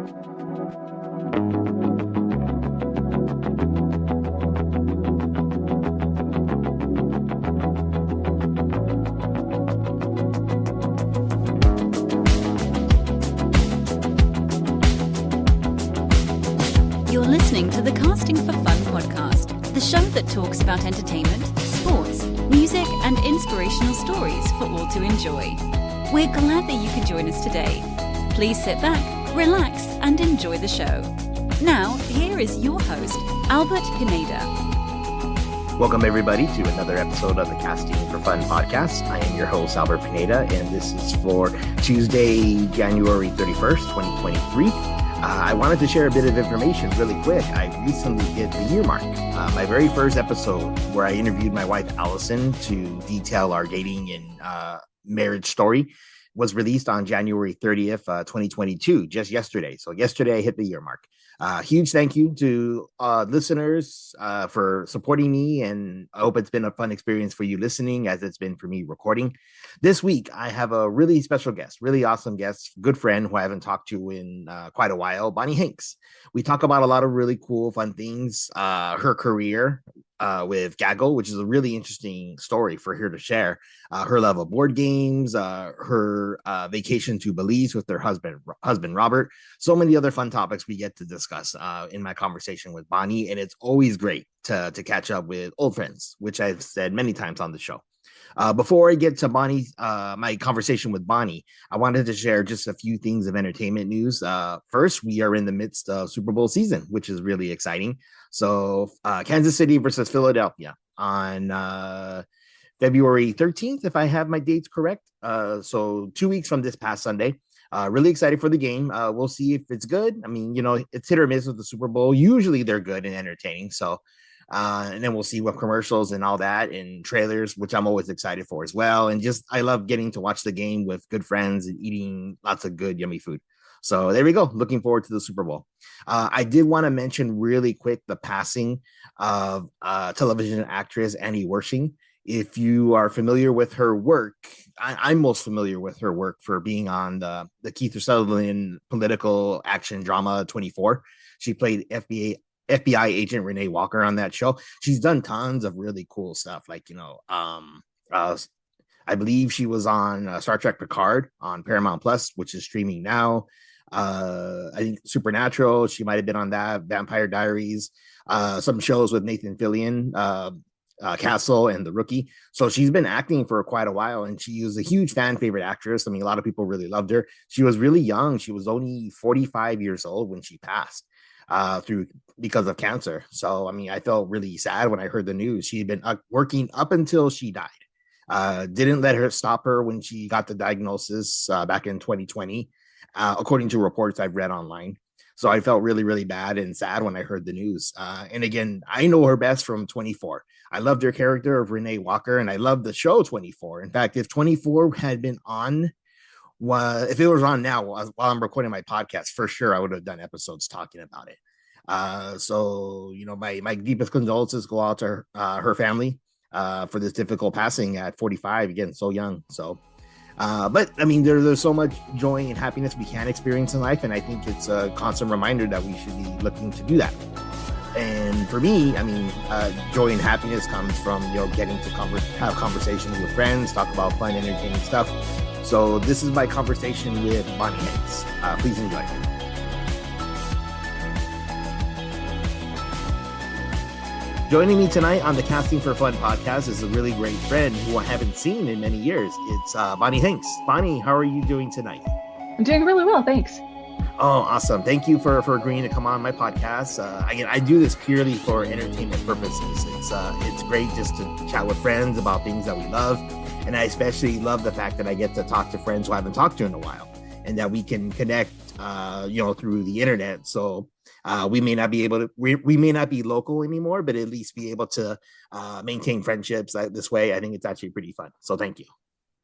You're listening to the Casting for Fun podcast, the show that talks about entertainment, sports, music, and inspirational stories for all to enjoy. We're glad that you could join us today. Please sit back, relax, and enjoy the show. Now, here is your host, Albert Pineda. Welcome, everybody, to another episode of the Casting for Fun podcast. I am your host, Albert Pineda, and this is for Tuesday, January 31st, 2023. I wanted to share a bit of information really quick. I recently hit the year mark. My very first episode where I interviewed my wife, Allison, to detail our dating and marriage story was released on January 30th, 2022, just yesterday. So yesterday I hit the year mark. Huge thank you to listeners for supporting me, and I hope it's been a fun experience for you listening as it's been for me recording. This week, I have a really special guest, really awesome guest, good friend who I haven't talked to in quite a while, Bonnie Hanks. We talk about a lot of really cool, fun things, her career with Gaggle, which is a really interesting story for her to share, her love of board games, her vacation to Belize with her husband Robert, so many other fun topics we get to discuss in my conversation with Bonnie, and it's always great to catch up with old friends, which I've said many times on the show. Before I get to Bonnie, my conversation with Bonnie, I wanted to share just a few things of entertainment news. First, we are in the midst of Super Bowl season, which is really exciting. So Kansas City versus Philadelphia on February 13th, if I have my dates correct. So 2 weeks from this past Sunday. Really excited for the game. We'll see if it's good. I mean, it's hit or miss with the Super Bowl. Usually they're good and entertaining. So and then we'll see what commercials and all that and trailers, which I'm always excited for as well. And just, I love getting to watch the game with good friends and eating lots of good, yummy food. So there we go. Looking forward to the Super Bowl. I did want to mention really quick the passing of television actress Annie Wersching. If you are familiar with her work, I'm most familiar with her work for being on the Keith Sutherland political action drama 24. She played FBI agent Renee Walker on that show. She's done tons of really cool stuff. Like, I believe she was on Star Trek Picard on Paramount Plus, which is streaming now. I think Supernatural, she might have been on that. Vampire Diaries, some shows with Nathan Fillion, Castle and The Rookie. So she's been acting for quite a while, and she was a huge fan favorite actress. I mean, a lot of people really loved her. She was really young. She was only 45 years old when she passed because of cancer. So, I mean, I felt really sad when I heard the news. She had been working up until she died. Didn't let her stop her when she got the diagnosis back in 2020, according to reports I've read online. So I felt really, really bad and sad when I heard the news. And again, I know her best from 24. I loved her character of Renee Walker, and I loved the show 24. In fact, if 24 had been on, if it was on now while I'm recording my podcast, for sure I would have done episodes talking about it. So my deepest condolences go out to her family for this difficult passing at 45. Again, so young. So but I mean, there's so much joy and happiness we can experience in life, and I think it's a constant reminder that we should be looking to do that. And for me, I mean, joy and happiness comes from getting to have conversations with friends, talk about fun, entertaining stuff. So this is my conversation with Bonnie Hanks. Please enjoy. Joining me tonight on the Casting for Fun podcast is a really great friend who I haven't seen in many years. It's Bonnie Hanks. Bonnie, how are you doing tonight? I'm doing really well, thanks. Oh, awesome. Thank you for agreeing to come on my podcast. Again, I do this purely for entertainment purposes. It's great just to chat with friends about things that we love. And I especially love the fact that I get to talk to friends who I haven't talked to in a while, and that we can connect, through the internet. So we may not be local anymore, but at least be able to maintain friendships this way. I think it's actually pretty fun. So thank you.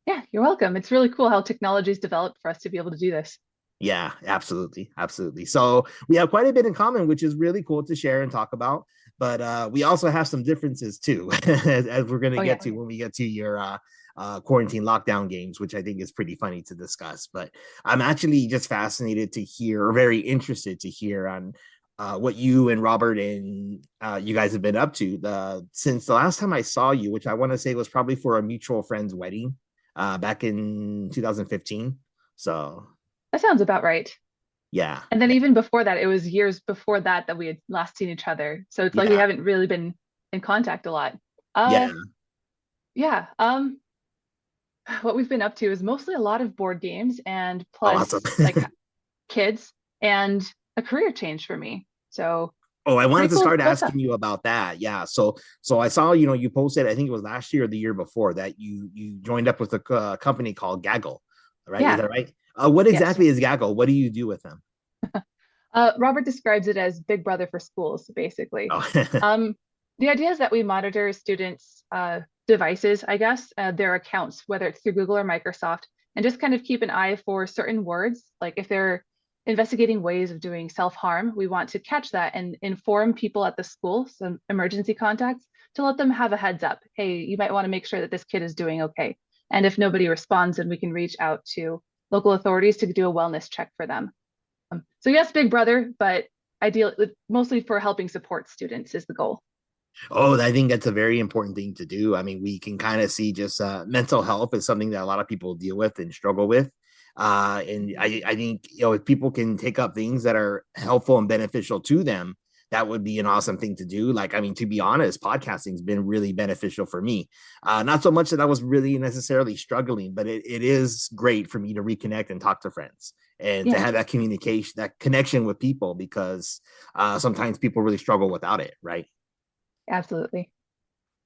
Yeah, you're welcome. It's really cool how technology's developed for us to be able to do this. Yeah, absolutely. Absolutely. So we have quite a bit in common, which is really cool to share and talk about. But we also have some differences too, as we're going to get to when we get to your quarantine lockdown games, which I think is pretty funny to discuss. But I'm actually just fascinated to hear, or very interested to hear on what you and Robert and you guys have been up to since the last time I saw you, which I want to say was probably for a mutual friend's wedding back in 2015. So That sounds about right. yeah, And then yeah, even before that, it was years before that that we had last seen each other. So it's like we yeah, haven't really been in contact a lot. yeah. Yeah. What we've been up to is mostly a lot of board games and Oh, awesome. plus like kids and a career change for me. So Oh, I wanted pretty to cool start stuff. asking you about that. Yeah. So I saw, you posted, I think it was last year or the year before that you joined up with a company called Gaggle, right? Is Yeah. that right? What Yes. exactly is Gaggle? What do you do with them? Robert describes it as Big Brother for schools, basically. Oh, Um, the idea is that we monitor students' devices, I guess, their accounts, whether it's through Google or Microsoft, and just kind of keep an eye for certain words. Like if they're investigating ways of doing self-harm, we want to catch that and inform people at the school, some emergency contacts, to let them have a heads up. Hey, you might want to make sure that this kid is doing okay. And if nobody responds, then we can reach out to local authorities to do a wellness check for them. So yes, Big Brother, but ideal mostly for helping support students is the goal. oh, I think that's a very important thing to do. I mean, we can kind of see just mental health is something that a lot of people deal with and struggle with. And I think, if people can take up things that are helpful and beneficial to them, that would be an awesome thing to do. Like, I mean, to be honest, podcasting has been really beneficial for me. Not so much that I was really necessarily struggling, but it is great for me to reconnect and talk to friends and to Yeah, have that communication, that connection with people, because sometimes people really struggle without it, right? absolutely.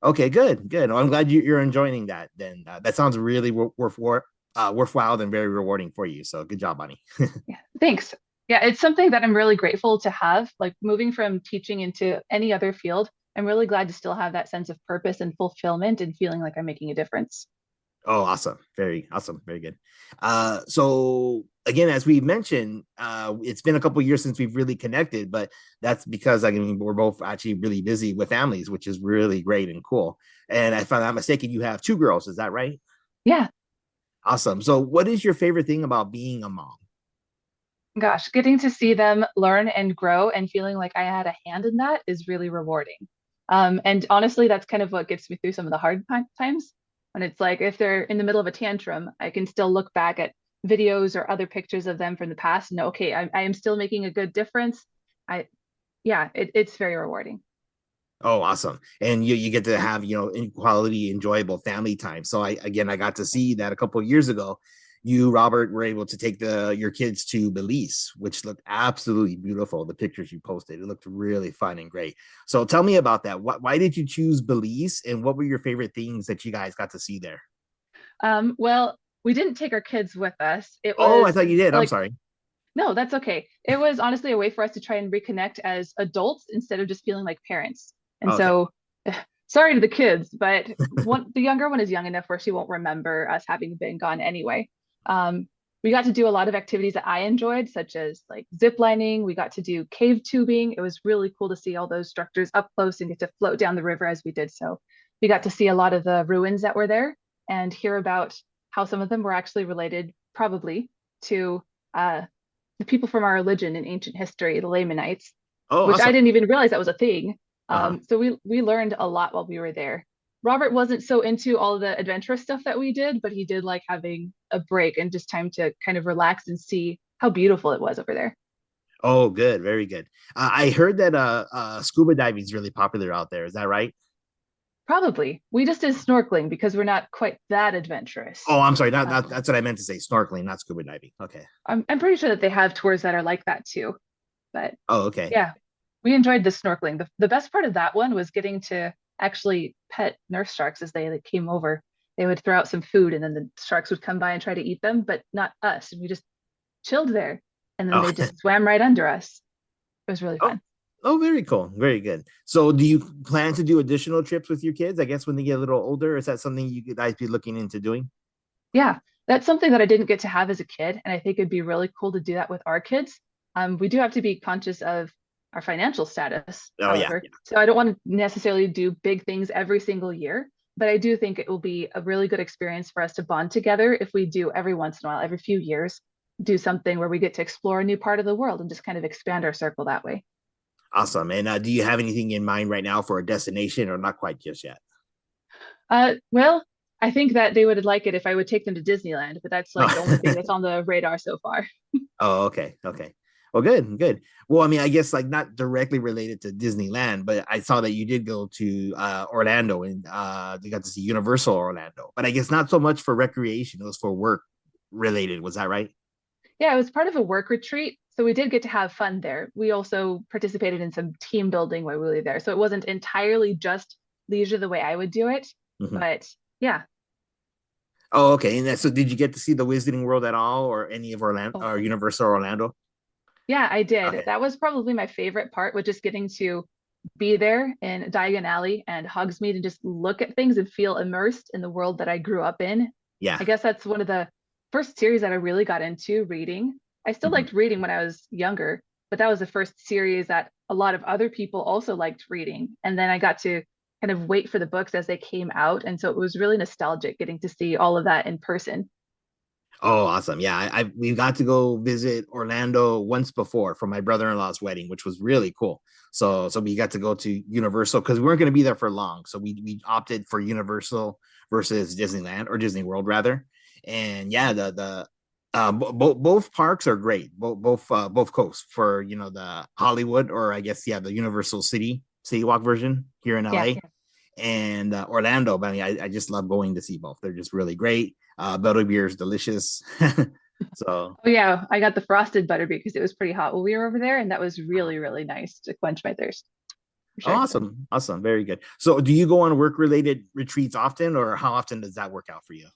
Okay, good, good. Well, I'm glad you're enjoying that. Then that sounds really worthwhile and very rewarding for you. So good job, Bonnie. Yeah, thanks. Yeah, it's something that I'm really grateful to have. Like moving from teaching into any other field, I'm really glad to still have that sense of purpose and fulfillment and feeling like I'm making a difference. Oh, awesome. Very awesome. Very good. So again, as we mentioned, it's been a couple years since we've really connected, but that's because I mean we're both actually really busy with families, which is really great and cool. And if I'm not mistaken, you have two girls, is that right? Yeah, Awesome. So what is your favorite thing about being a mom? gosh, getting to see them learn and grow and feeling like I had a hand in that is really rewarding. And honestly, that's kind of what gets me through some of the hard times. When it's like if they're in the middle of a tantrum, I can still look back at videos or other pictures of them from the past and know, okay, I am still making a good difference. I, yeah, it's very rewarding. Oh, awesome. And you get to have, in quality, enjoyable family time. So I got to see that a couple of years ago. You, Robert, were able to take your kids to Belize, which looked absolutely beautiful. The pictures you posted, it looked really fun and great. So tell me about that. Why did you choose Belize, and what were your favorite things that you guys got to see there? Well, we didn't take our kids with us. It Oh, I was thought you did. I'm like, sorry. no, that's okay. It was honestly a way for us to try and reconnect as adults instead of just feeling like parents. And Okay. so, sorry to the kids, but the younger one is young enough where she won't remember us having been gone anyway. Um, we got to do a lot of activities that I enjoyed, such as like zip lining. We got to do cave tubing. It was really cool to see all those structures up close and get to float down the river as we did so. We got to see a lot of the ruins that were there and hear about how some of them were actually related, probably, to uh, the people from our religion in ancient history, the Lamanites, Oh, which I awesome. didn't even realize that was a thing. Uh-huh. So we learned a lot while we were there. Robert wasn't so into all the adventurous stuff that we did, but he did like having a break and just time to kind of relax and see how beautiful it was over there. Oh, good. Very good. I heard that scuba diving is really popular out there. Is that right? Probably. We just did snorkeling because we're not quite that adventurous. Oh, I'm sorry. Not Um, that's what I meant to say. Snorkeling, not scuba diving. Okay. I'm pretty sure that they have tours that are like that too. But Oh, okay. yeah, we enjoyed the snorkeling. The best part of that one was getting to actually pet nurse sharks as they like, came over. They would throw out some food and then the sharks would come by and try to eat them, but not us. And we just chilled there. And then Oh, they just swam right under us. It was really oh, fun. oh, very cool. Very good. So, do you plan to do additional trips with your kids? I guess when they get a little older, is that something you guys be looking into doing? Yeah, that's something that I didn't get to have as a kid. And I think it'd be really cool to do that with our kids. We do have to be conscious of our financial status, Oh, yeah. however. So I don't want to necessarily do big things every single year. but I do think it will be a really good experience for us to bond together if we do every once in a while, every few years, do something where we get to explore a new part of the world and just kind of expand our circle that way. Awesome. And do you have anything in mind right now for a destination, or not quite just yet? Well, I think that they would like it if I would take them to Disneyland, but that's like the only thing Oh, that's on the radar so far. oh, okay, okay. Well, good, good. Well, I mean, I guess like not directly related to Disneyland, but I saw that you did go to Orlando, and you got to see Universal Orlando. But I guess not so much for recreation; it was for work related. Was that right? Yeah, it was part of a work retreat. So we did get to have fun there. We also participated in some team building while we were there. So it wasn't entirely just leisure the way I would do it. Mhm. But yeah. Oh, okay. And so, did you get to see the Wizarding World at all, or any of Orlando or Oh, Universal Orlando? yeah, I did. Okay. That was probably my favorite part, was just getting to be there in Diagon Alley and Hogsmeade and just look at things and feel immersed in the world that I grew up in. Yeah. I guess that's one of the first series that I really got into reading. I still Mhm. liked reading when I was younger, but that was the first series that a lot of other people also liked reading. And then I got to kind of wait for the books as they came out. And so it was really nostalgic getting to see all of that in person. Oh, awesome. Yeah, we got to go visit Orlando once before for my brother-in-law's wedding, which was really cool. So we got to go to Universal because we weren't going to be there for long. So we opted for Universal versus Disneyland, or Disney World rather. And yeah, the both parks are great. Both coasts, for the Hollywood, or I guess yeah, the Universal City Walk version here in Yeah. LA, and Orlando. But I mean, I just love going to see both. They're just really great. Butterbeer is delicious. So Oh yeah, I got the frosted butterbeer because it was pretty hot while we were over there, and that was really, really nice to quench my thirst for sure. awesome, awesome, very good. So do you go on work related retreats often, or how often does that work out for you?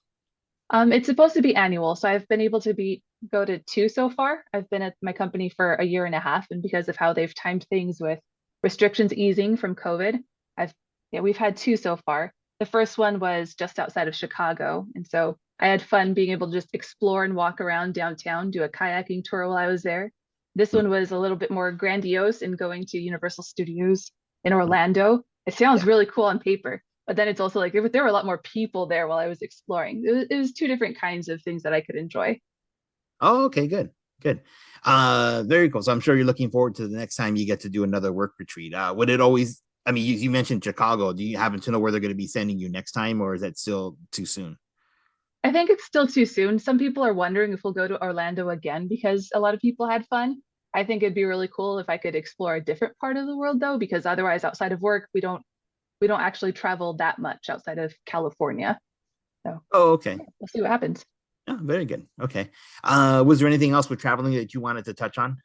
It's supposed to be annual, so I've been able to be go to two so far. I've been at my company for a year and a half, and because of how they've timed things with restrictions easing from COVID, I've yeah, we've had two so far. The first one was just outside of Chicago, and so I had fun being able to just explore and walk around downtown, do a kayaking tour while I was there. This one was a little bit more grandiose in going to Universal Studios in Orlando. It sounds Yeah. really cool on paper, but then it's also like there were a lot more people there while I was exploring. It was two different kinds of things that I could enjoy. Oh, okay, good, good. Very cool. So I'm sure you're looking forward to the next time you get to do another work retreat. Would it always? I mean, you mentioned Chicago. Do you happen to know where they're going to be sending you next time, or is that still too soon? I think it's still too soon. Some people are wondering if we'll go to Orlando again because a lot of people had fun. I think it'd be really cool if I could explore a different part of the world though, because otherwise outside of work, we don't actually travel that much outside of California. So Oh, okay. yeah, we'll see what happens. Oh, very good. Okay. Was there anything else with traveling that you wanted to touch on?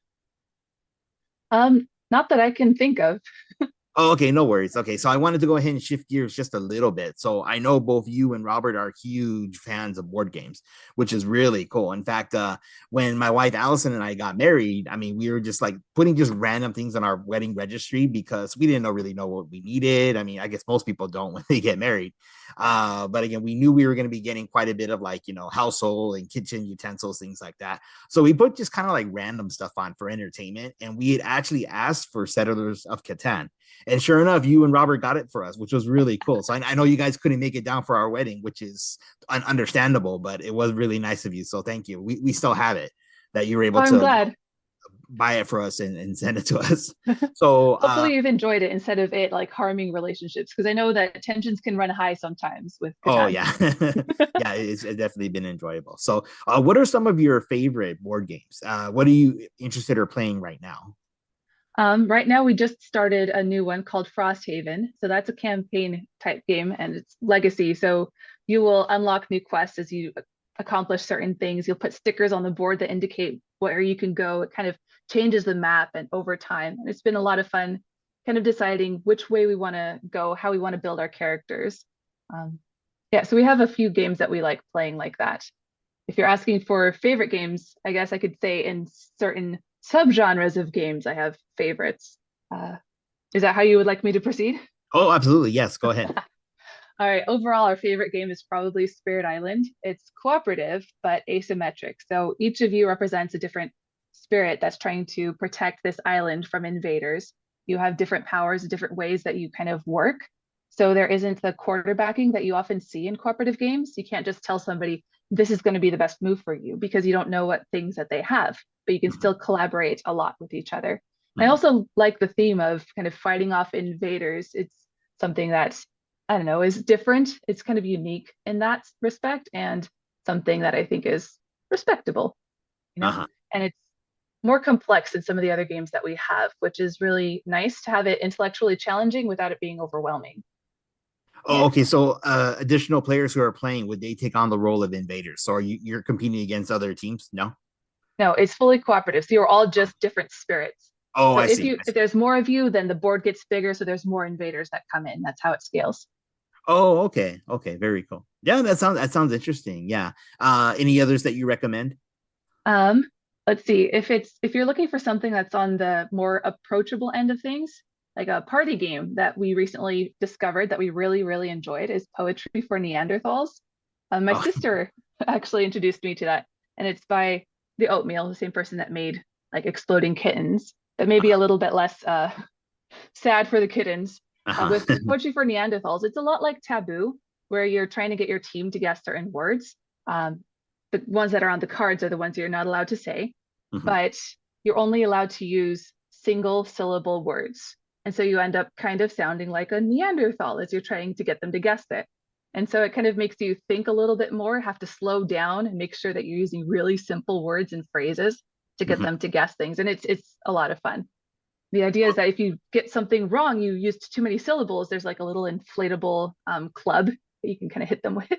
Not that I can think of. Oh, okay, no worries. Okay, so I wanted to go ahead and shift gears just a little bit. So I know both you and Robert are huge fans of board games, which is really cool. In fact, when my wife Allison and I got married, I mean, we were just like putting just random things on our wedding registry because we didn't really know what we needed. I mean, I guess most people don't when they get married. But again, we knew we were going to be getting quite a bit of like, household and kitchen utensils, things like that. So we put just kind of like random stuff on for entertainment. And we had actually asked for Settlers of Catan. And sure enough, you and Robert got it for us, which was really cool. So I know you guys couldn't make it down for our wedding, which is understandable, but it was really nice of you. So thank you. We still have it, that you were Oh, able I'm to glad. buy it for us and send it to us. So, Hopefully you've enjoyed it instead of it like harming relationships, because I know that tensions can run high sometimes with oh, Catan. yeah. Yeah, it's definitely been enjoyable. So, what are some of your favorite board games? What are you interested or playing right now? Right now, we just started a new one called Frosthaven. So that's a campaign type game and it's legacy. So you will unlock new quests as you accomplish certain things. You'll put stickers on the board that indicate where you can go. It kind of changes the map and over time. And it's been a lot of fun kind of deciding which way we want to go, how we want to build our characters. Um, yeah, so we have a few games that we like playing like that. If you're asking for favorite games, I guess I could say in certain subgenres of games, I have favorites. Uh, is that how you would like me to proceed? Oh, absolutely. Yes, go ahead. All right, overall, our favorite game is probably Spirit Island. It's cooperative, but asymmetric. So each of you represents a different spirit that's trying to protect this island from invaders. You have different powers, different ways that you kind of work. So there isn't the quarterbacking that you often see in cooperative games. You can't just tell somebody this is going to be the best move for you because you don't know what things that they have, but you can Mhm. still collaborate a lot with each other. And I Mhm. also like the theme of kind of fighting off invaders. It's something that, I don't know, is different. It's kind of unique in that respect and something that I think is respectable, you know? Uh-huh. And it's more complex than some of the other games that we have, which is really nice to have it intellectually challenging without it being overwhelming. Oh, Yeah. okay. So additional players who are playing, would they take on the role of invaders? So you're competing against other teams? No? No, it's fully cooperative. So you're all just different spirits. Oh, So I see. I if see. there's more of you, then the board gets bigger, so there's more invaders that come in. That's how it scales. Oh, okay. Okay, very cool. Yeah, that sounds interesting. Yeah. Any others that you recommend? Um, let's see. If you're looking for something that's on the more approachable end of things, like a party game that we recently discovered that we really, really enjoyed is Poetry for Neanderthals. My Oh, sister actually introduced me to that, and it's by the Oatmeal, the same person that made like Exploding Kittens, but maybe a little bit less sad for the kittens. With uh-huh. Poetry for Neanderthals, it's a lot like Taboo, where you're trying to get your team to guess certain words. Um, the ones that are on the cards are the ones you're not allowed to say, Mhm. but you're only allowed to use single syllable words. And so you end up kind of sounding like a Neanderthal as you're trying to get them to guess it. And so it kind of makes you think a little bit more, have to slow down and make sure that you're using really simple words and phrases to get Mhm. them to guess things. And it's a lot of fun. The idea is that if you get something wrong, you used too many syllables, there's like a little inflatable club that you can kind of hit them with.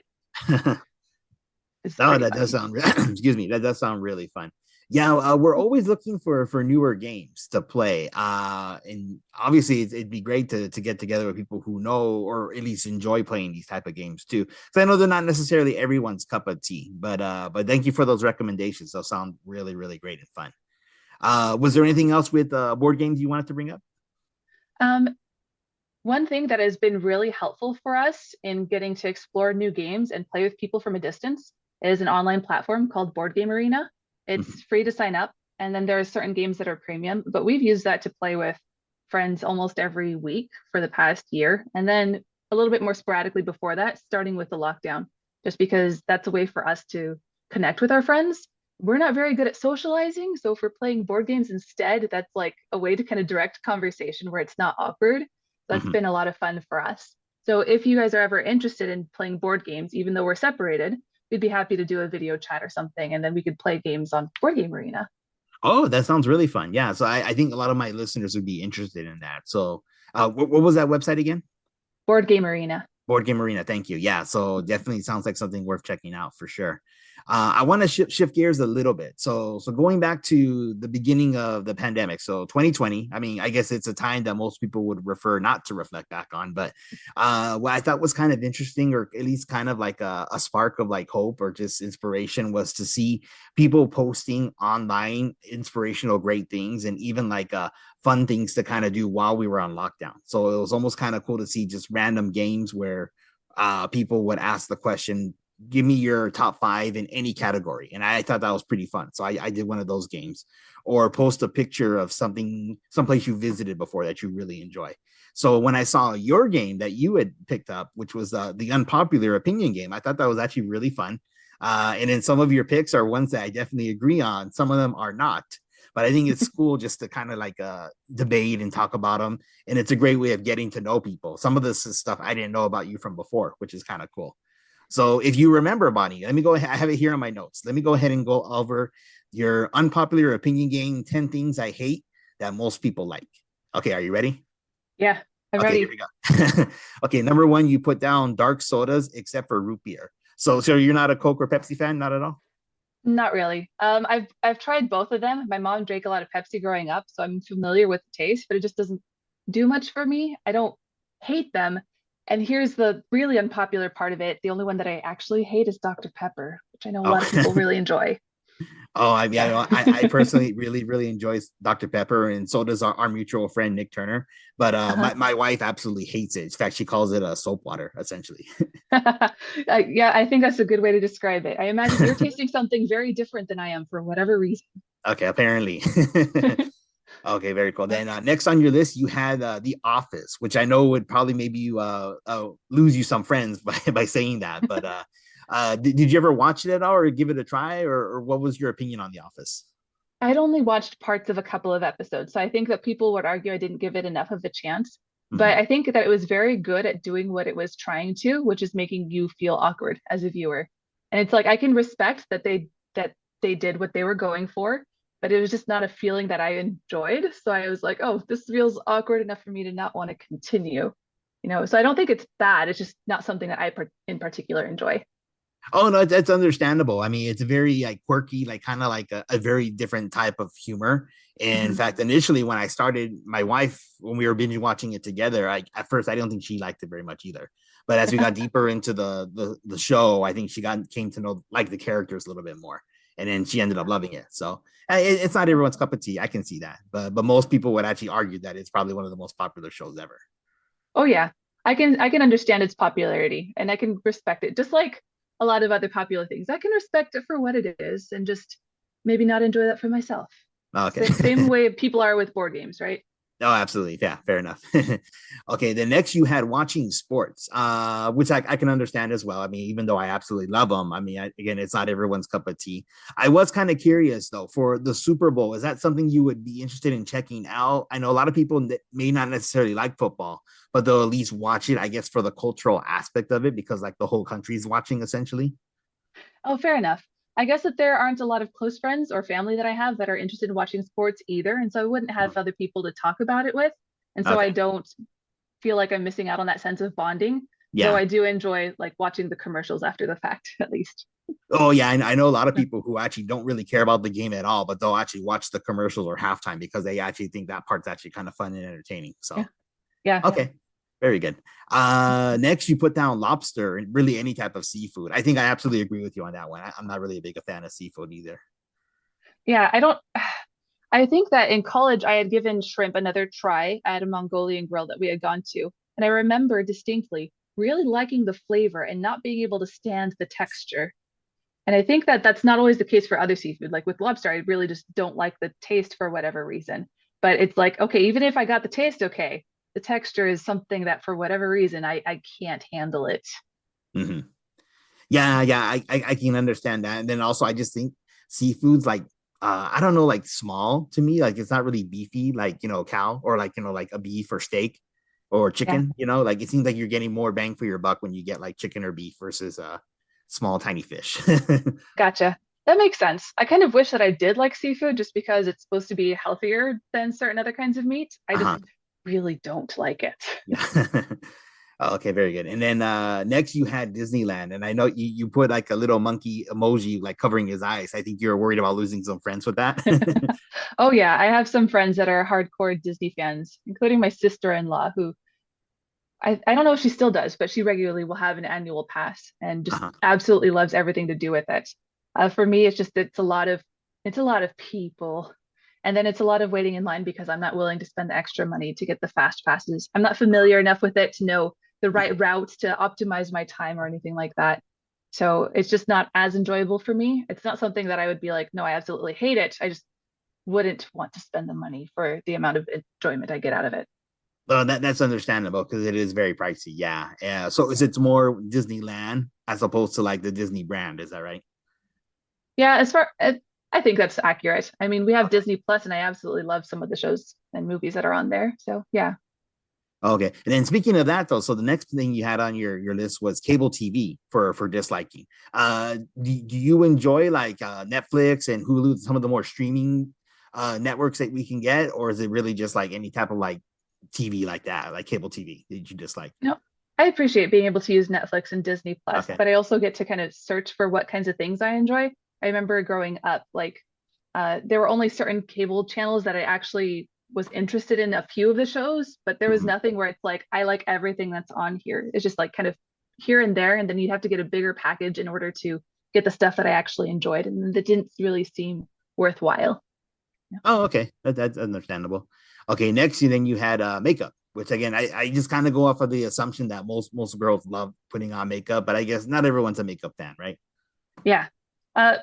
It's Oh, pretty that does funny. sound excuse me, that does sound really fun. Yeah, we're always looking for newer games to play. And obviously it'd be great to get together with people who know or at least enjoy playing these type of games too. Because I know they're not necessarily everyone's cup of tea, but thank you for those recommendations. They'll sound really, really great and fun. Was there anything else with board games you wanted to bring up? Um, One thing that has been really helpful for us in getting to explore new games and play with people from a distance is an online platform called Board Game Arena. Mhm. It's free to sign up, and then there are certain games that are premium, but we've used that to play with friends almost every week for the past year. And then a little bit more sporadically before that, starting with the lockdown, just because that's a way for us to connect with our friends. We're not very good at socializing. So if we're playing board games instead, that's like a way to kind of direct conversation where it's not awkward. That's Mhm. been a lot of fun for us. So if you guys are ever interested in playing board games, even though we're separated, we'd be happy to do a video chat or something, and then we could play games on Board Game Arena. Oh, that sounds really fun. Yeah, so I think a lot of my listeners would be interested in that. So, what was that website again? Board Game Arena. Board Game Arena. Thank you. Yeah, so definitely sounds like something worth checking out for sure. I want to shift gears a little bit. So going back to the beginning of the pandemic, so 2020. I mean, I guess it's a time that most people would refer not to reflect back on, but what I thought was kind of interesting, or at least kind of like a spark of like hope or just inspiration, was to see people posting online inspirational great things and even like fun things to kind of do while we were on lockdown. So it was almost kind of cool to see just random games where people would ask the question, give me your top five in any category. And I thought that was pretty fun. So I did one of those games, or post a picture of something, someplace you visited before that you really enjoy. So when I saw your game that you had picked up, which was the unpopular opinion game, I thought that was actually really fun. And then some of your picks are ones that I definitely agree on. Some of them are not, but I think it's cool just to kind of like debate and talk about them. And it's a great way of getting to know people. Some of this is stuff I didn't know about you from before, which is kind of cool. So if you remember, Bonnie, let me go ahead. I have it here on my notes. Let me go ahead and go over your unpopular opinion game, 10 things I hate that most people like. Okay, are you ready? Yeah, I'm Okay, here ready. we go. Okay, number one, you put down dark sodas except for root beer. So you're not a Coke or Pepsi fan, not at all? Not really. I've tried both of them. My mom drank a lot of Pepsi growing up, so I'm familiar with the taste, but it just doesn't do much for me. I don't hate them. And here's the really unpopular part of it. The only one that I actually hate is Dr. Pepper, which I know a Oh, lot of people really enjoy. oh, I mean, Yeah. I personally really, really enjoy Dr. Pepper, and so does our mutual friend Nick Turner. But Uh-huh. my wife absolutely hates it. In fact, she calls it a soap water, essentially. Yeah, I think that's a good way to describe it. I imagine you're tasting something very different than I am for whatever reason. Okay, apparently. Okay, very cool. Then next on your list, you had The Office, which I know would probably maybe you lose you some friends by saying that. But did you ever watch it at all, or give it a try, or what was your opinion on The Office? I'd only watched parts of a couple of episodes, so I think that people would argue I didn't give it enough of a chance. But Mhm. I think that it was very good at doing what it was trying to, which is making you feel awkward as a viewer. And it's like I can respect that they did what they were going for, but it was just not a feeling that I enjoyed. So I was like, oh, this feels awkward enough for me to not want to continue. So I don't think it's bad. It's just not something that in particular enjoy. Oh no, that's understandable. I mean, it's a very like quirky, like kind of like a very different type of humor. And in Mhm. fact, initially when I started, my wife, when we were binge watching it together, I at first I don't think she liked it very much either. But as we got deeper into the show, I think she came to know like the characters a little bit more, and then she ended up loving it. So it's not everyone's cup of tea. I can see that, but most people would actually argue that it's probably one of the most popular shows ever. Oh yeah. I can understand its popularity and I can respect it. Just like a lot of other popular things. I can respect it for what it is and just maybe not enjoy that for myself. Okay. Same way people are with board games, right? Oh, absolutely. Yeah, fair enough. Okay, the next you had watching sports, which I can understand as well. I mean, even though I absolutely love them, I mean, again, it's not everyone's cup of tea. I was kind of curious though for the Super Bowl. Is that something you would be interested in checking out? I know a lot of people that may not necessarily like football, but they'll at least watch it, I guess, for the cultural aspect of it because like the whole country is watching essentially. Oh, fair enough. I guess that there aren't a lot of close friends or family that I have that are interested in watching sports either. And so I wouldn't have Mhm. other people to talk about it with. And so Okay. I don't feel like I'm missing out on that sense of bonding, though Yeah. I do enjoy like watching the commercials after the fact, at least. Oh yeah, I know a lot of people who actually don't really care about the game at all, but they'll actually watch the commercials or halftime because they actually think that part's actually kind of fun and entertaining. Yeah. So Yeah. okay, very good. Next you put down lobster and really any type of seafood. I think I absolutely agree with you on that one. I'm not really a big a fan of seafood either. Yeah. I don't I think that in college, I had given shrimp another try at a Mongolian grill that we had gone to. And I remember distinctly really liking the flavor and not being able to stand the texture. And I think that that's not always the case for other seafood. Like with lobster, I really just don't like the taste for whatever reason. But it's like, okay, even if I got the taste okay, the texture is something that for whatever reason, I can't handle it. Mm-hmm. Yeah, I can understand that. And then also I just think seafood's like I don't know, like small to me. Like it's not really beefy, like cow or like like a beef or steak or Yeah, chicken, like it seems like you're getting more bang for your buck when you get like chicken or beef versus small tiny fish. gotcha. That makes sense. I kind of wish that I did like seafood just because it's supposed to be healthier than certain other kinds of meat. I just Uh-huh. really don't like it. Yeah. Oh, okay, very good. And then next you had Disneyland, and I know you put like a little monkey emoji like covering his eyes. I think you're worried about losing some friends with that. Oh yeah, I have some friends that are hardcore Disney fans, including my sister-in-law, who I don't know if she still does, but she regularly will have an annual pass and just Uh-huh. absolutely loves everything to do with it. For me, it's a lot of people, and then it's a lot of waiting in line because I'm not willing to spend the extra money to get the fast passes. I'm not familiar enough with it to know the right routes to optimize my time or anything like that. So it's just not as enjoyable for me. It's not something that I would be like, no, I absolutely hate it. I just wouldn't want to spend the money for the amount of enjoyment I get out of it. That's understandable because it is very pricey. Yeah. Yeah. So is it more Disneyland as opposed to like the Disney brand? Is that right? Yeah, I think that's accurate. I mean, we have Okay. Disney Plus, and I absolutely love some of the shows and movies that are on there. So yeah, Okay. And then speaking of that though, so the next thing you had on your list was cable TV for disliking. Do you enjoy like Netflix and Hulu, some of the more streaming networks that we can get, or is it really just like any type of like TV like that, like cable TV that you dislike? no, I appreciate being able to use Netflix and Disney Plus, Okay. but I also get to kind of search for what kinds of things I enjoy. I remember growing up, like there were only certain cable channels that I actually was interested in a few of the shows, but there was Mhm. nothing where it's like I like everything that's on here. It's just like kind of here and there, and then you'd have to get a bigger package in order to get the stuff that I actually enjoyed, and that didn't really seem worthwhile. Yeah. Oh, okay. That's understandable. Okay, next then you had makeup, which again I just kind of go off of the assumption that most girls love putting on makeup, but I guess not everyone's a makeup fan, right? Yeah.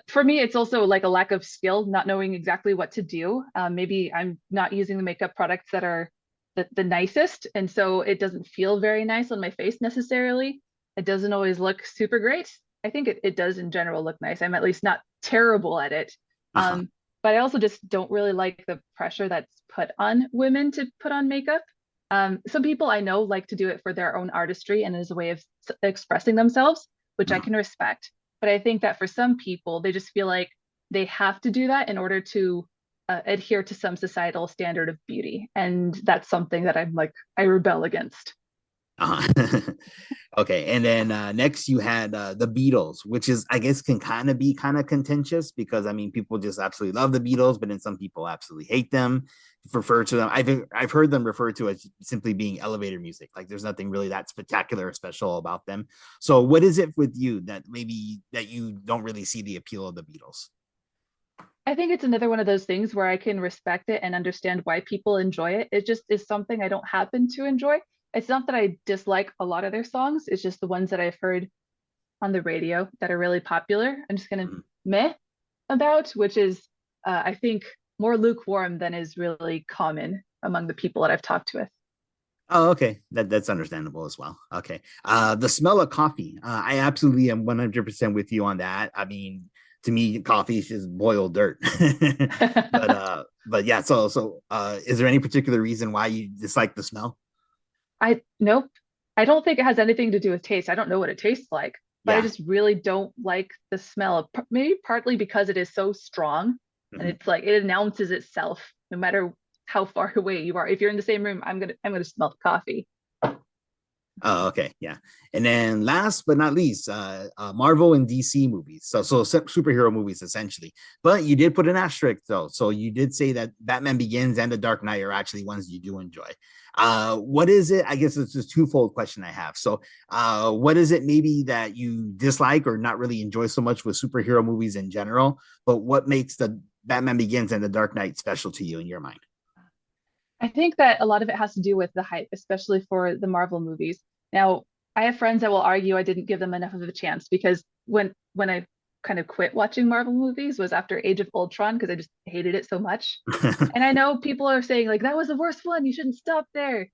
For me, it's also like a lack of skill, not knowing exactly what to do. Maybe I'm not using the makeup products that are the nicest, and so it doesn't feel very nice on my face necessarily. It doesn't always look super great. I think it does in general look nice. I'm at least not terrible at it. Uh-huh. But I also just don't really like the pressure that's put on women to put on makeup. Some people I know like to do it for their own artistry and as a way of expressing themselves, which I Mhm. can respect. But I think that for some people, they just feel like they have to do that in order to adhere to some societal standard of beauty. And that's something that I'm like, I rebel against. Uh-huh. Okay, and then next you had the Beatles, which is I guess can kind of be kind of contentious because I mean people just absolutely love the Beatles, but then some people absolutely hate them, refer to them. I've heard them referred to as simply being elevator music. Like there's nothing really that spectacular or special about them. So what is it with you that maybe that you don't really see the appeal of the Beatles? I think it's another one of those things where I can respect it and understand why people enjoy it. It just is something I don't happen to enjoy. It's not that I dislike a lot of their songs, it's just the ones that I've heard on the radio that are really popular. I'm just kind of Mhm. meh about, which is, I think, more lukewarm than is really common among the people that I've talked with. Oh, okay. That's understandable as well. Okay. The smell of coffee. I absolutely am 100% with you on that. I mean, to me, coffee is just boiled dirt. But yeah, so is there any particular reason why you dislike the smell? I nope. I don't think it has anything to do with taste. I don't know what it tastes like, but I Yeah. just really don't like the smell. Maybe partly because it is so strong and Mhm. it's like it announces itself no matter how far away you are. If you're in the same room, I'm gonna smell the coffee. Oh, okay, yeah. And then last but not least, Marvel and DC movies. So superhero movies essentially. But you did put an asterisk though. So you did say that Batman Begins and The Dark Knight are actually ones you do enjoy. What is it? I guess it's just twofold question I have. So, what is it maybe that you dislike or not really enjoy so much with superhero movies in general? But what makes the Batman Begins and The Dark Knight special to you in your mind? I think that a lot of it has to do with the hype, especially for the Marvel movies. Now, I have friends that will argue I didn't give them enough of a chance because when I kind of quit watching Marvel movies was after Age of Ultron because I just hated it so much. And I know people are saying like that was the worst one, you shouldn't stop there.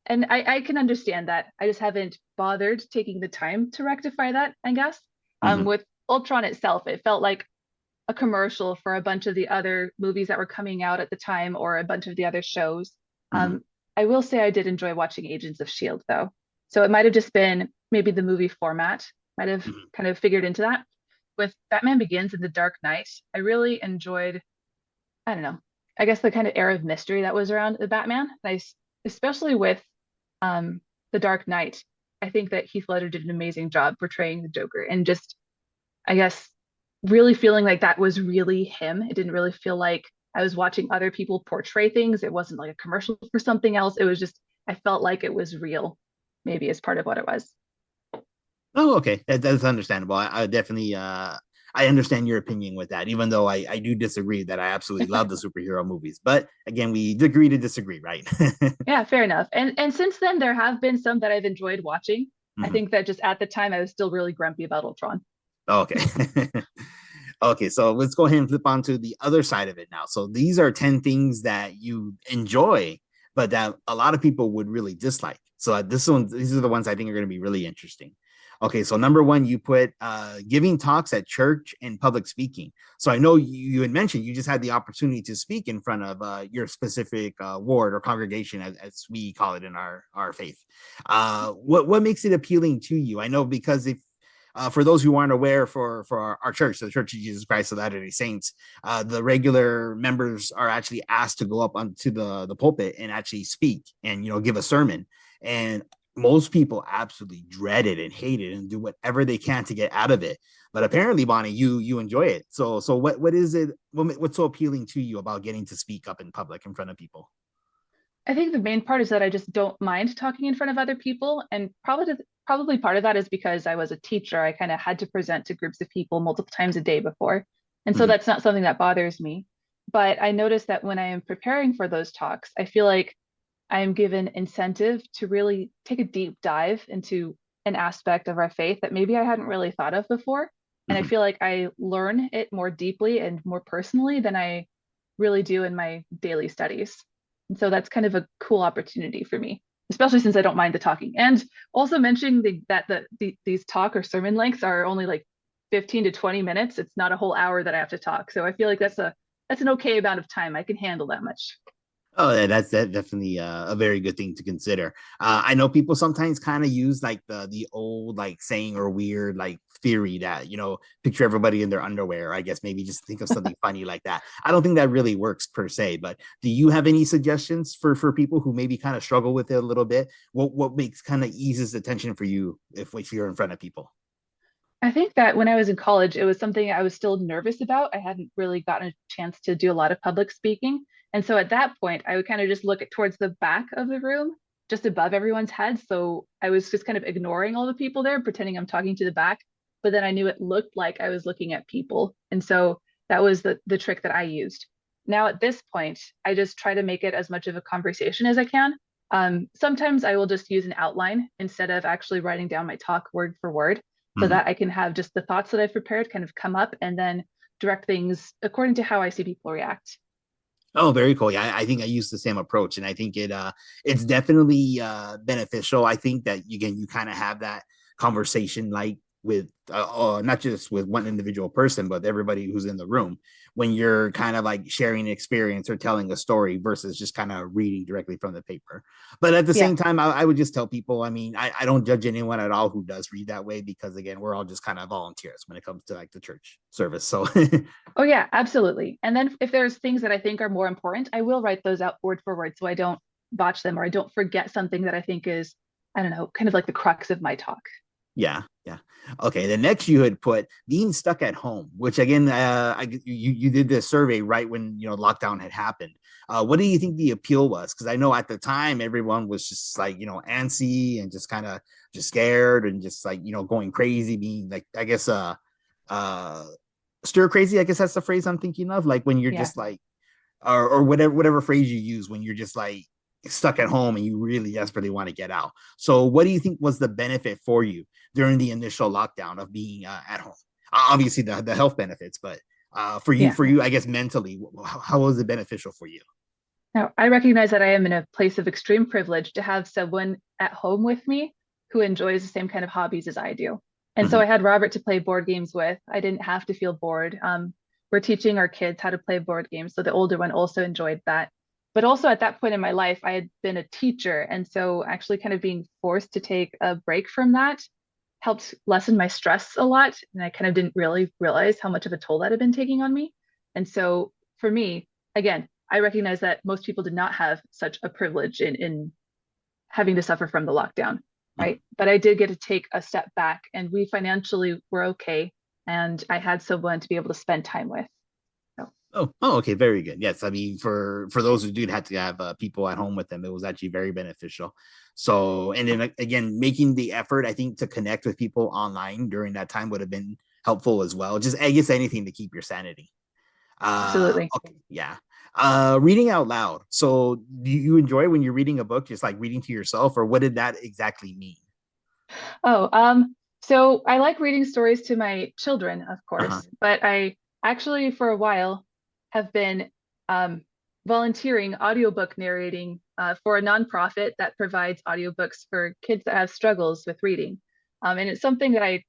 And I can understand that. I just haven't bothered taking the time to rectify that, I guess. Mhm. With Ultron itself, it felt like a commercial for a bunch of the other movies that were coming out at the time or a bunch of the other shows. Mhm. I will say I did enjoy watching Agents of S.H.I.E.L.D. though. So it might have just been maybe the movie format might have Mhm. kind of figured into that. With Batman Begins and The Dark Knight, I really enjoyed, I don't know, I guess the kind of air of mystery that was around the Batman. Especially with um, The Dark Knight, I think that Heath Ledger did an amazing job portraying the Joker and just I guess, really feeling like that was really him. It didn't really feel like I was watching other people portray things. It wasn't like a commercial for something else. It was just, I felt like it was real, maybe as part of what it was. Oh, okay. That's understandable. I definitely I understand your opinion with that, even though I do disagree that I absolutely love the superhero movies. But again, we agree to disagree, right? Yeah, fair enough. And since then, there have been some that I've enjoyed watching. I Mhm. think that just at the time, I was still really grumpy about Ultron. Okay. Okay, so let's go ahead and flip on to the other side of it now. So these are 10 things that you enjoy, but that a lot of people would really dislike. So these are the ones I think are going to be really interesting. Okay, so number one, you put giving talks at church and public speaking. So I know you had mentioned you just had the opportunity to speak in front of your specific ward or congregation, as we call it in our faith. What makes it appealing to you? I know because if for those who aren't aware, for our church, the Church of Jesus Christ of Latter-day Saints, the regular members are actually asked to go up onto the pulpit and actually speak and give a sermon. And most people absolutely dread it and hate it and do whatever they can to get out of it. But apparently, Bonnie, you enjoy it. So what is it? What's so appealing to you about getting to speak up in public in front of people? I think the main part is that I just don't mind talking in front of other people, and probably part of that is because I was a teacher. I kind of had to present to groups of people multiple times a day before, and so Mhm. that's not something that bothers me. But I noticed that when I am preparing for those talks, I feel like I am given incentive to really take a deep dive into an aspect of our faith that maybe I hadn't really thought of before. And I Mhm. feel like I learn it more deeply and more personally than I really do in my daily studies. And so that's kind of a cool opportunity for me, especially since I don't mind the talking. And also mentioning these talk or sermon lengths are only like 15 to 20 minutes. It's not a whole hour that I have to talk. So I feel like that's an okay amount of time. I can handle that much. Oh, yeah, that's definitely a very good thing to consider. I know people sometimes kind of use like the old like saying or weird like theory that picture everybody in their underwear. I guess maybe just think of something funny like that. I don't think that really works per se. But do you have any suggestions for people who maybe kind of struggle with it a little bit? What makes kind of eases the tension for you if you're in front of people? I think that when I was in college, it was something I was still nervous about. I hadn't really gotten a chance to do a lot of public speaking. And so at that point, I would kind of just look at towards the back of the room, just above everyone's head. So I was just kind of ignoring all the people there, pretending I'm talking to the back. But then I knew it looked like I was looking at people. And so that was the trick that I used. Now at this point, I just try to make it as much of a conversation as I can. Sometimes I will just use an outline instead of actually writing down my talk word for word so Mhm. that I can have just the thoughts that I've prepared kind of come up and then direct things according to how I see people react. Oh, very cool. Yeah, I think I use the same approach, and I think it's definitely beneficial. I think that again, you kind of have that conversation like with not just with one individual person, but everybody who's in the room when you're kind of like sharing an experience or telling a story versus just kind of reading directly from the paper. But at the Yeah. same time, I would just tell people, I mean, I don't judge anyone at all who does read that way because again, we're all just kind of volunteers when it comes to like the church service. So Oh, yeah, absolutely. And then if there's things that I think are more important, I will write those out word for word so I don't botch them or I don't forget something that I think is, I don't know, kind of like the crux of my talk. Yeah, yeah. Okay. The next you had put being stuck at home, which again, you did this survey right when lockdown had happened. What do you think the appeal was? Because I know at the time everyone was just like antsy and just kind of just scared and just like going crazy, being like I guess uh stir crazy. I guess that's the phrase I'm thinking of. Like when you're Yeah. just like or whatever phrase you use when you're just like stuck at home and you really desperately want to get out. So, what do you think was the benefit for you during the initial lockdown of being at home? Obviously, the health benefits, but Yeah. for you, I guess mentally, how was it beneficial for you? Now, I recognize that I am in a place of extreme privilege to have someone at home with me who enjoys the same kind of hobbies as I do. And so Mhm. I had Robert to play board games with. I didn't have to feel bored. We're teaching our kids how to play board games. So the older one also enjoyed that. But also at that point in my life, I had been a teacher. And so actually kind of being forced to take a break from that helped lessen my stress a lot. And I kind of didn't really realize how much of a toll that had been taking on me. And so for me, again, I recognize that most people did not have such a privilege in having to suffer from the lockdown, Mhm. right? But I did get to take a step back and we financially were okay. And I had someone to be able to spend time with. So Okay, very good. Yes, I mean for those who did have to have people at home with them, it was actually very beneficial. So, and then again, making the effort, I think, to connect with people online during that time would have been helpful as well. Just I guess anything to keep your sanity. absolutely. Okay, yeah. Reading out loud. So, do you enjoy when you're reading a book, just like reading to yourself, or what did that exactly mean? Oh, so I like reading stories to my children, of Uh-huh. course, but I actually for a while have been um, volunteering audiobook narrating for a nonprofit that provides audiobooks for kids that have struggles with reading. And it's something that I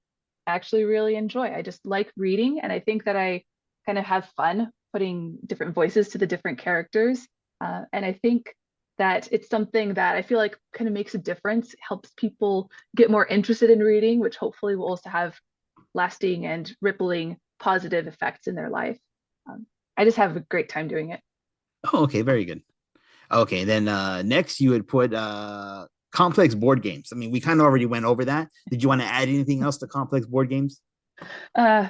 actually really enjoy. I just like reading, and I think that I kind of have fun putting different voices to the different characters. And I think that it's something that I feel like kind of makes a difference, helps people get more interested in reading, which hopefully will also have lasting and rippling positive effects in their life. Um, I just have a great time doing it. Oh, okay, very good. Okay, then next you would put complex board games. I mean, we kind of already went over that. Did you want to add anything else to complex board games? Uh,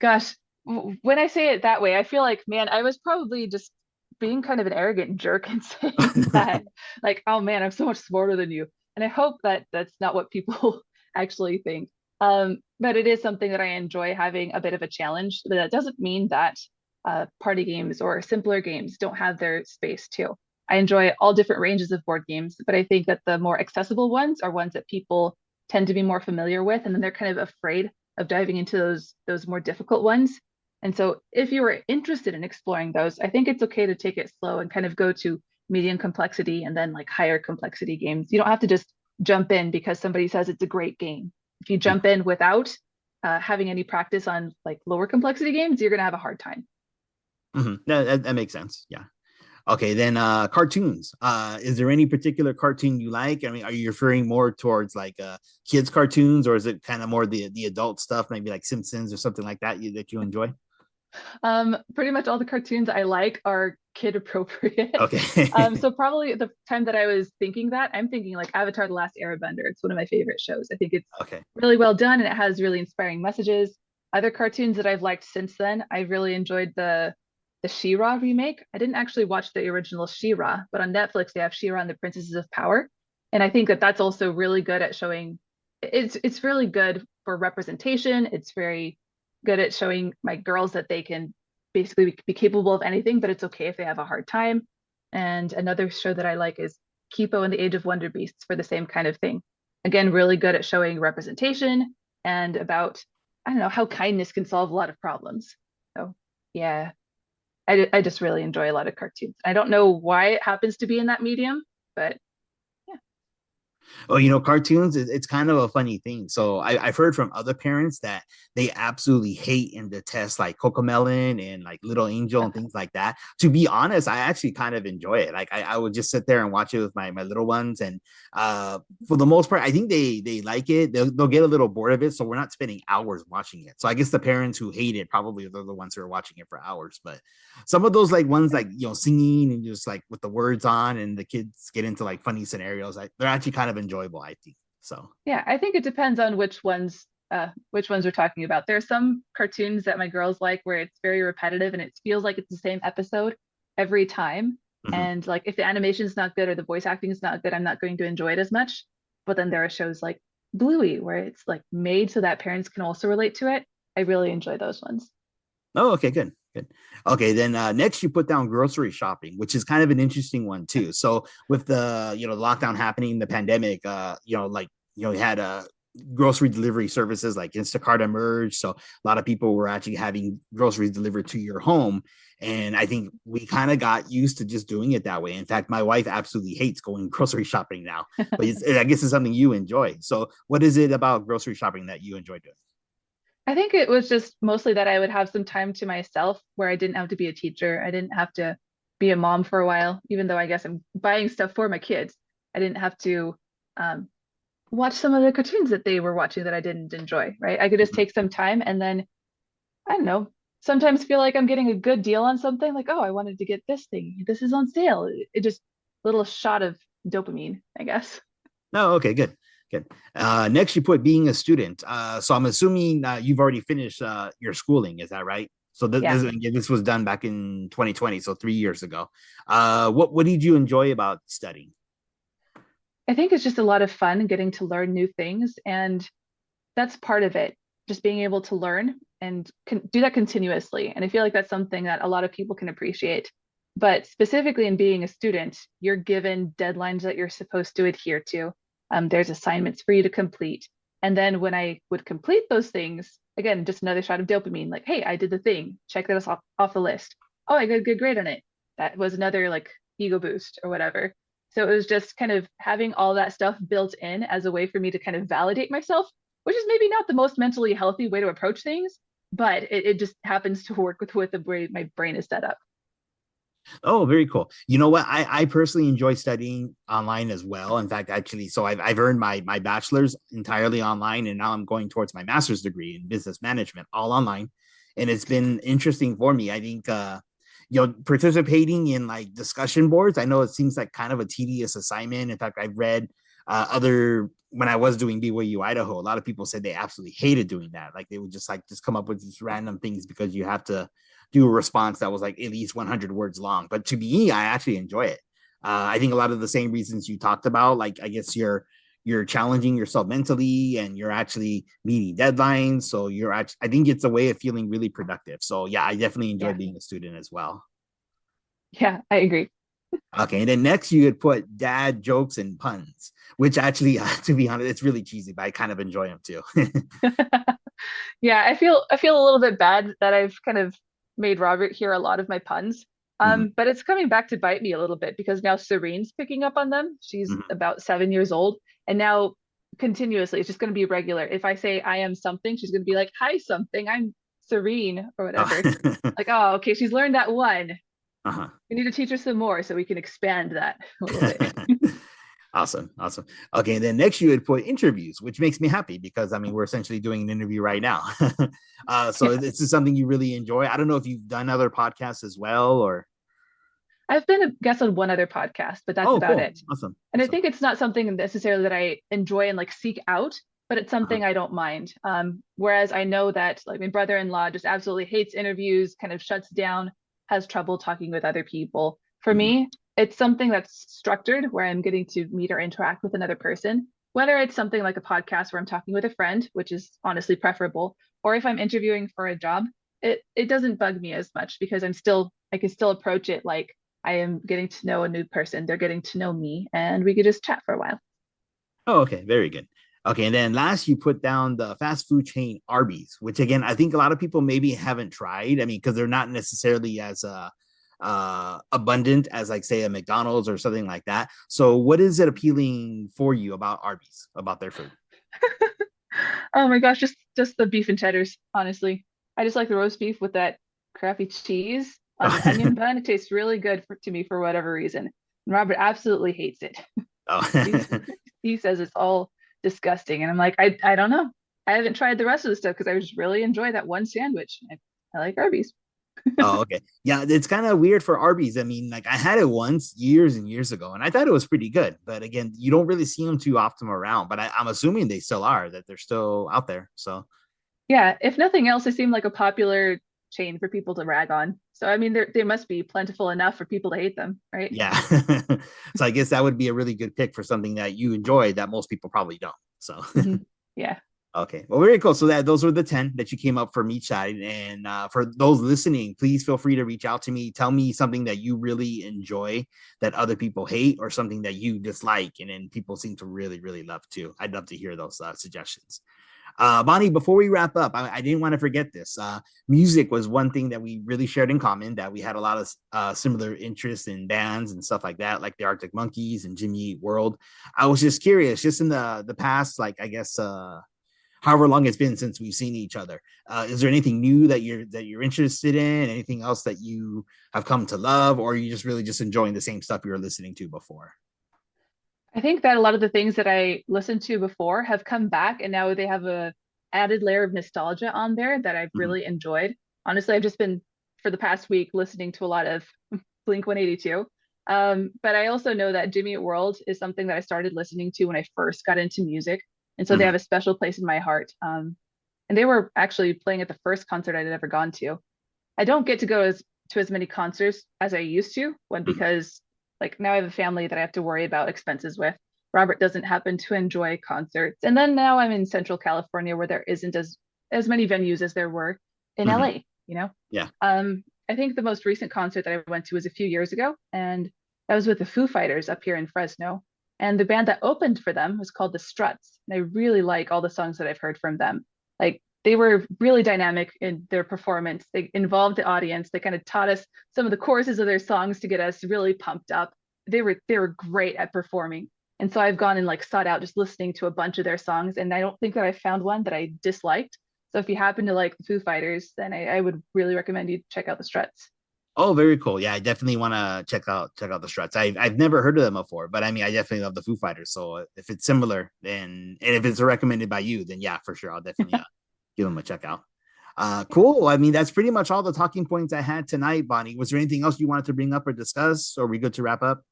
Gosh, when I say it that way, I feel like, man, I was probably just being kind of an arrogant jerk and saying that, like, oh man, I'm so much smarter than you. And I hope that that's not what people actually think. But it is something that I enjoy having a bit of a challenge. But that doesn't mean that party games or simpler games don't have their space too. I enjoy all different ranges of board games, but I think that the more accessible ones are ones that people tend to be more familiar with, and then they're kind of afraid of diving into those more difficult ones. And so if you were interested in exploring those, I think it's okay to take it slow and kind of go to medium complexity and then like higher complexity games. You don't have to just jump in because somebody says it's a great game. If you jump in without having any practice on like lower complexity games, you're going to have a hard time. Mm-hmm. That makes sense. Yeah. Okay, then cartoons. Is there any particular cartoon you like? I mean, are you referring more towards like kids cartoons, or is it kind of more the adult stuff, maybe like Simpsons or something like that that you enjoy? Pretty much all the cartoons I like are kid appropriate. Okay. So probably the time that I was thinking that, I'm thinking like Avatar: The Last Airbender. It's one of my favorite shows. I think it's Okay. really well done and it has really inspiring messages. Other cartoons that I've liked since then, I really enjoyed the She-Ra remake. I didn't actually watch the original She-Ra, but on Netflix they have She-Ra and the Princesses of Power, and I think that that's also really good at showing. It's really good for representation. It's very good at showing my girls that they can basically be capable of anything, but it's okay if they have a hard time. And another show that I like is Kipo and the Age of Wonder Beasts for the same kind of thing. Again, really good at showing representation and about, I don't know, how kindness can solve a lot of problems. So, yeah, I just really enjoy a lot of cartoons. I don't know why it happens to be in that medium, but yeah. Oh, cartoons, it's kind of a funny thing. So I've heard from other parents that they absolutely hate and detest like Cocomelon and like Little Angel and things like that. To be honest, I actually kind of enjoy it. Like I would just sit there and watch it with my little ones. And for the most part, I think they like it. They'll get a little bored of it. So we're not spending hours watching it. So I guess the parents who hate it probably are the ones who are watching it for hours. But some of those like ones like singing and just like with the words on and the kids get into like funny scenarios, they're actually kind of enjoyable, I think. So Yeah, I think it depends on which ones we're talking about. There are some cartoons that my girls like where it's very repetitive and it feels like it's the same episode every time. mhm. And like if the animation is not good or the voice acting is not good, I'm not going to enjoy it as much. But then there are shows like Bluey where it's like made so that parents can also relate to it. I really enjoy those ones. Oh, okay, good. Okay, then next you put down grocery shopping, which is kind of an interesting one too. So with the lockdown happening, the pandemic, like we had grocery delivery services like Instacart emerged. So a lot of people were actually having groceries delivered to your home. And I think we kind of got used to just doing it that way. In fact, my wife absolutely hates going grocery shopping now, but I guess it's something you enjoy. So what is it about grocery shopping that you enjoy doing? I think it was just mostly that I would have some time to myself where I didn't have to be a teacher. I didn't have to be a mom for a while, even though I guess I'm buying stuff for my kids. I didn't have to um, watch some of the cartoons that they were watching that I didn't enjoy, right? I could just take some time and then, I don't know, sometimes feel like I'm getting a good deal on something, like, oh, I wanted to get this thing. This is on sale. It just little shot of dopamine, I guess. No, okay, good. Good. Next, you put being a student. So I'm assuming you've already finished your schooling. Is that right? So Yeah. this was done back in 2020, so 3 years ago. What did you enjoy about studying? I think it's just a lot of fun getting to learn new things. And that's part of it, just being able to learn and do that continuously. And I feel like that's something that a lot of people can appreciate. But specifically in being a student, you're given deadlines that you're supposed to adhere to. There's assignments for you to complete. And then when I would complete those things, again, just another shot of dopamine, like, hey, I did the thing, check that off the list. Oh, I got a good grade on it. That was another like ego boost or whatever. So it was just kind of having all that stuff built in as a way for me to kind of validate myself, which is maybe not the most mentally healthy way to approach things, but it just happens to work with the way my brain is set up. Oh, very cool. You know what? I personally enjoy studying online as well. In fact, actually, so I've earned my bachelor's entirely online, and now I'm going towards my master's degree in business management, all online. And it's been interesting for me. I think participating in like discussion boards. I know it seems like kind of a tedious assignment. In fact, I've read other when I was doing BYU Idaho, a lot of people said they absolutely hated doing that. Like they would just come up with just random things because you have to do a response that was like at least 100 words long. But to me, I actually enjoy it. I think a lot of the same reasons you talked about, like I guess you're challenging yourself mentally and you're actually meeting deadlines. So you're actually, I think it's a way of feeling really productive. So yeah, I definitely enjoy Yeah. being a student as well. Yeah, I agree. Okay, and then next you would put dad jokes and puns, which actually, to be honest, it's really cheesy, but I kind of enjoy them too. Yeah, I feel a little bit bad that I've kind of made Robert hear a lot of my puns. Mhm, But it's coming back to bite me a little bit because now Serene's picking up on them. She's mhm. about 7 years old, and now continuously it's just going to be regular. If I say I am something, she's going to be like, "Hi, something. I'm Serene," or whatever. Oh. Like, oh, okay, she's learned that one. Uh-huh. We need to teach her some more so we can expand that a little bit. Awesome. Awesome. Okay. And then next you would put interviews, which makes me happy because I mean, we're essentially doing an interview right now. So Yeah. this is something you really enjoy. I don't know if you've done other podcasts as well or, I've been a guest on one other podcast, but that's oh, about cool. it. Awesome. And I Awesome. think it's not something necessarily that I enjoy and like seek out, but it's Uh-huh. something I don't mind. Whereas I know that like my brother-in-law just absolutely hates interviews, kind of shuts down, has trouble talking with other people. For Mhm. me, it's something that's structured where I'm getting to meet or interact with another person, whether it's something like a podcast where I'm talking with a friend, which is honestly preferable, or if I'm interviewing for a job, it doesn't bug me as much because I can still approach it like I am getting to know a new person. They're getting to know me, and we could just chat for a while. Oh, okay. Very good. Okay. And then last you put down the fast food chain Arby's, which again, I think a lot of people maybe haven't tried. I mean, because they're not necessarily as abundant as like say a McDonald's or something like that. So what is it appealing for you about Arby's, about their food? Oh my gosh, just the beef and cheddars, honestly. I just like the roast beef with that crappy cheese on an onion bun. It tastes really good to me for whatever reason. And Robert absolutely hates it. He's, Oh. he says it's all disgusting. And I'm like, I don't know. I haven't tried the rest of the stuff because I just really enjoy that one sandwich. I like Arby's. Oh, okay. Yeah, it's kind of weird for Arby's. I mean, like I had it once years and years ago, and I thought it was pretty good. But again, you don't really see them too often around. But I'm assuming they still are, that they're still out there. So Yeah, if nothing else, they seem like a popular chain for people to rag on. So I mean, they must be plentiful enough for people to hate them, right? yeah. So I guess that would be a really good pick for something that you enjoy that most people probably don't. So Hmm. Yeah. okay, well, very cool. So that those were the 10 that you came up from each side. And for those listening, please feel free to reach out to me. Tell me something that you really enjoy that other people hate, or something that you dislike, and then people seem to really, really love too. I'd love to hear those suggestions. Bonnie, before we wrap up, I didn't want to forget this. Music was one thing that we really shared in common, that we had a lot of similar interests in bands and stuff like that, like the Arctic Monkeys and Jimmy Eat World. I was just curious, just in the past, like I guess however long it's been since we've seen each other. Is there anything new that you're interested in? Anything else that you have come to love, or are you just really just enjoying the same stuff you were listening to before? I think that a lot of the things that I listened to before have come back and now they have a added layer of nostalgia on there that I've Mhm, really enjoyed. Honestly, I've just been for the past week listening to a lot of Blink 182. But I also know that Jimmy Eat World is something that I started listening to when I first got into music. And so they mhm, have a special place in my heart. And they were actually playing at the first concert I'd ever gone to. I don't get to go to as many concerts as I used to, one mhm, because like now I have a family that I have to worry about expenses with. Robert doesn't happen to enjoy concerts. And then now I'm in Central California where there isn't as many venues as there were in mhm. LA, you know? Yeah. I think the most recent concert that I went to was a few years ago, and that was with the Foo Fighters up here in Fresno. And the band that opened for them was called the Struts. And I really like all the songs that I've heard from them. Like they were really dynamic in their performance. They involved the audience. They kind of taught us some of the choruses of their songs to get us really pumped up. They were great at performing. And so I've gone and like sought out just listening to a bunch of their songs. And I don't think that I found one that I disliked. So if you happen to like the Foo Fighters, then I would really recommend you check out the Struts. Oh, very cool. Yeah, I definitely want to check out the Struts. I've never heard of them before, but I mean, I definitely love the Foo Fighters. So if it's similar, then and if it's recommended by you, then yeah, for sure, I'll definitely give them a check out. Yeah. Cool. I mean, that's pretty much all the talking points I had tonight, Bonnie. Was there anything else you wanted to bring up or discuss? Or are we good to wrap up?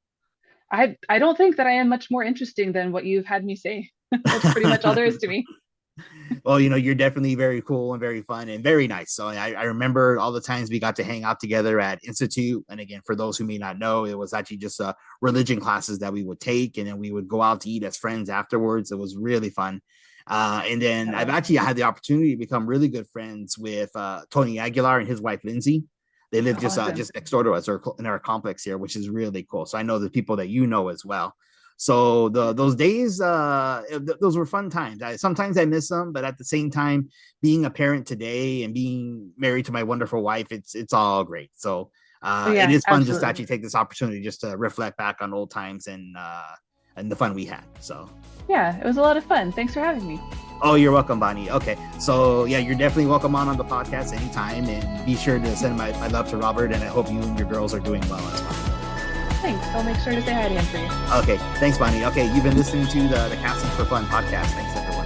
I don't think that I am much more interesting than what you've had me say. That's pretty much all there is to me. Well, you're definitely very cool and very fun and very nice. So I remember all the times we got to hang out together at Institute. And again, for those who may not know, it was actually just religion classes that we would take, and then we would go out to eat as friends afterwards. It was really fun. And then I've Uh, actually had the opportunity to become really good friends with Tony Aguilar and his wife Lindsay. They live just awesome. just next door to us, or in our complex here, which is really cool. So I know the people that you know as well. So those days, those were fun times. Sometimes I miss them, but at the same time, being a parent today and being married to my wonderful wife, it's all great. So it Yeah, is fun just to absolutely. actually take this opportunity just to reflect back on old times and the fun we had. So Yeah, it was a lot of fun. Thanks for having me. oh, you're welcome, Bonnie. Okay, so yeah, you're definitely welcome on the podcast anytime, and be sure to send my love to Robert, and I hope you and your girls are doing well as well. Thanks. I'll make sure to say hi to him for you. Okay, thanks, Bonnie. Okay, you've been listening to the Casting for Fun podcast. Thanks, everyone.